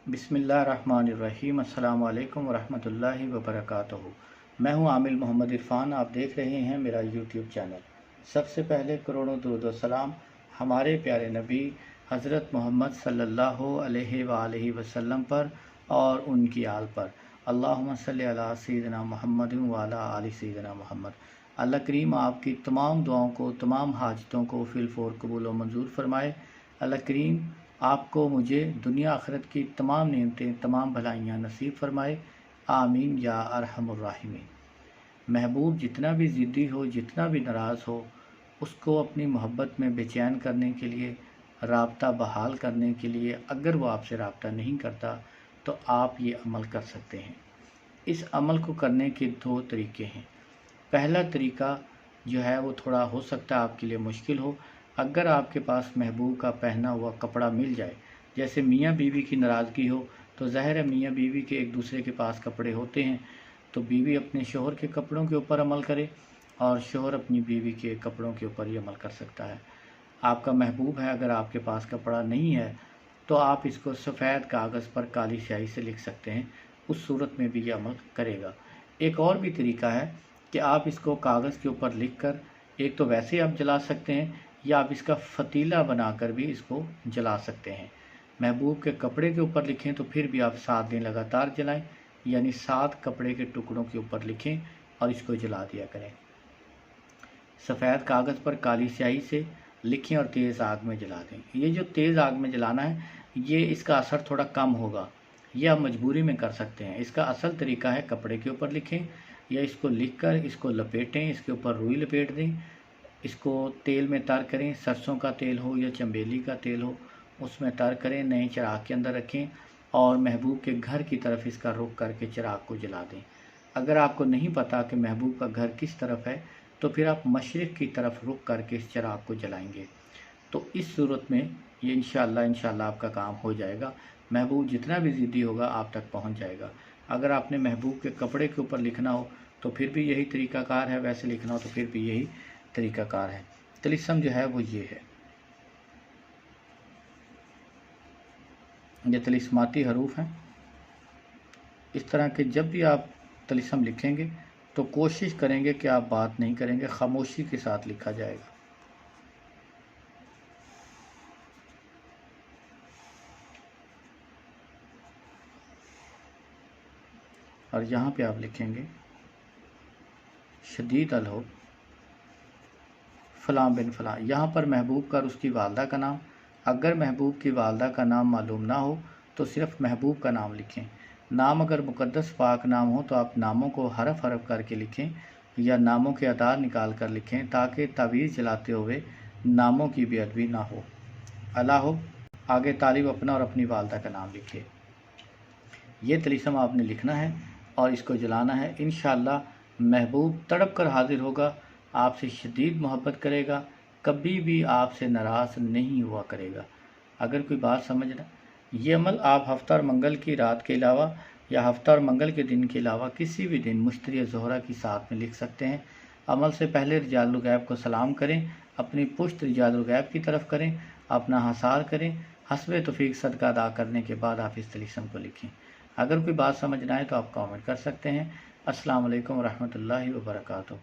बिस्मिल्लाहिर्रहमानिर्रहीम। अस्सलाम वालेकुम वरहमतुल्लाहि वबरकातुहू। मैं हूं आमिल मोहम्मद इरफान। आप देख रहे हैं मेरा यूट्यूब चैनल। सबसे पहले करोड़ों दुरूद व सलाम हमारे प्यारे नबी हज़रत मोहम्मद सल्लल्लाहु अलैहि वसल्लम पर और उनकी आल पर। अल्लाहुम्मा सल्लि अला सय्यिदिना मुहम्मद व अला आलि सय्यिदिना मुहम्मद। अल्लाह करीम आपकी तमाम दुआओं को, तमाम हाजतों को फिलफोर कबूल व मंजूर फरमाए। अल्लाह करीम आपको, मुझे दुनिया आखिरत की तमाम नेमतें, तमाम भलाइयाँ नसीब फरमाए। आमीन या अरहमुर राहिमीन। महबूब जितना भी ज़िद्दी हो, जितना भी नाराज़ हो, उसको अपनी मोहब्बत में बेचैन करने के लिए, राब्ता बहाल करने के लिए, अगर वो आपसे राब्ता नहीं करता तो आप ये अमल कर सकते हैं। इस अमल को करने के दो तरीके हैं। पहला तरीका जो है वो थोड़ा हो सकता है आपके लिए मुश्किल हो। अगर आपके पास महबूब का पहना हुआ कपड़ा मिल जाए, जैसे मियाँ बीवी की नाराज़गी हो, तो ज़ाहिर है मियाँ बीवी के एक दूसरे के पास कपड़े होते हैं, तो बीवी अपने शोहर के कपड़ों के ऊपर अमल करे और शोहर अपनी बीवी के कपड़ों के ऊपर ही अमल कर सकता है। आपका महबूब है, अगर आपके पास कपड़ा नहीं है तो आप इसको सफ़ेद कागज़ पर काली स्याही से लिख सकते हैं, उस सूरत में भी ये अमल करेगा। एक और भी तरीका है कि आप इसको कागज़ के ऊपर लिख कर, एक तो वैसे ही आप जला सकते हैं या आप इसका फ़तीला बनाकर भी इसको जला सकते हैं। महबूब के कपड़े के ऊपर लिखें तो फिर भी आप 7 दिन लगातार जलाएं, यानी 7 कपड़े के टुकड़ों के ऊपर लिखें और इसको जला दिया करें। सफ़ेद कागज़ पर काली स्याही से लिखें और तेज़ आग में जला दें। ये जो तेज़ आग में जलाना है, ये इसका असर थोड़ा कम होगा, ये आप मजबूरी में कर सकते हैं। इसका असल तरीका है कपड़े के ऊपर लिखें या इसको लिखकर इसको लपेटें, इसके ऊपर रुई लपेट दें, इसको तेल में तर करें, सरसों का तेल हो या चंबेली का तेल हो, उसमें तर करें, नए चिराग के अंदर रखें और महबूब के घर की तरफ इसका रुख करके चिराग को जला दें। अगर आपको नहीं पता कि महबूब का घर किस तरफ है तो फिर आप मशरिक़ की तरफ रुख करके इस चिराग को जलाएंगे, तो इस सूरत में ये इंशाअल्लाह आपका काम हो जाएगा। महबूब जितना भी ज़िद्दी होगा आप तक पहुंच जाएगा। अगर आपने महबूब के कपड़े के ऊपर लिखना हो तो फिर भी यही तरीक़ाकार है, वैसे लिखना हो तो फिर भी यही तरीक़ाकार है। तिलिस्म जो है वो ये है, ये तिलिस्माती हरूफ हैं। इस तरह के जब भी आप तिलिस्म लिखेंगे तो कोशिश करेंगे कि आप बात नहीं करेंगे, खामोशी के साथ लिखा जाएगा। और यहाँ पे आप लिखेंगे शदीद अलहो फ़लाँ बिन फ़लाँ। यहाँ पर महबूब का और उसकी वालदा का नाम, अगर महबूब की वालदा का नाम मालूम ना हो तो सिर्फ़ महबूब का नाम लिखें। नाम अगर मुक़द्दस पाक नाम हो तो आप नामों को हरफ हरफ करके लिखें या नामों के अदाद निकाल कर लिखें, ताकि तावीज़ जलाते हुए नामों की बेअदबी ना हो। अला हो, आगे तालिब अपना और अपनी वालदा का नाम लिखे। ये तिलिस्म आपने लिखना है और इसको जलाना है। इंशाअल्लाह महबूब तड़प कर हाजिर होगा, आपसे शदीद मोहब्बत करेगा, कभी भी आपसे नाराज़ नहीं हुआ करेगा। अगर कोई बात समझना, ये अमल आप हफ्ता और मंगल की रात के अलावा या हफ्ता और मंगल के दिन के अलावा किसी भी दिन मुश्तरी ज़ोहरा की साथ में लिख सकते हैं। अमल से पहले रिजालुल गैब को सलाम करें, अपनी पुश्त रिजालुल गैब की तरफ करें, अपना हसार करें, हस्बे तौफीक सदका अदा करने के बाद आप इस तिलिस्म को लिखें। अगर कोई बात समझना है तो आप कमेंट कर सकते हैं। अस्सलाम वालेकुम रहमतुल्लाहि व बरकातुहू।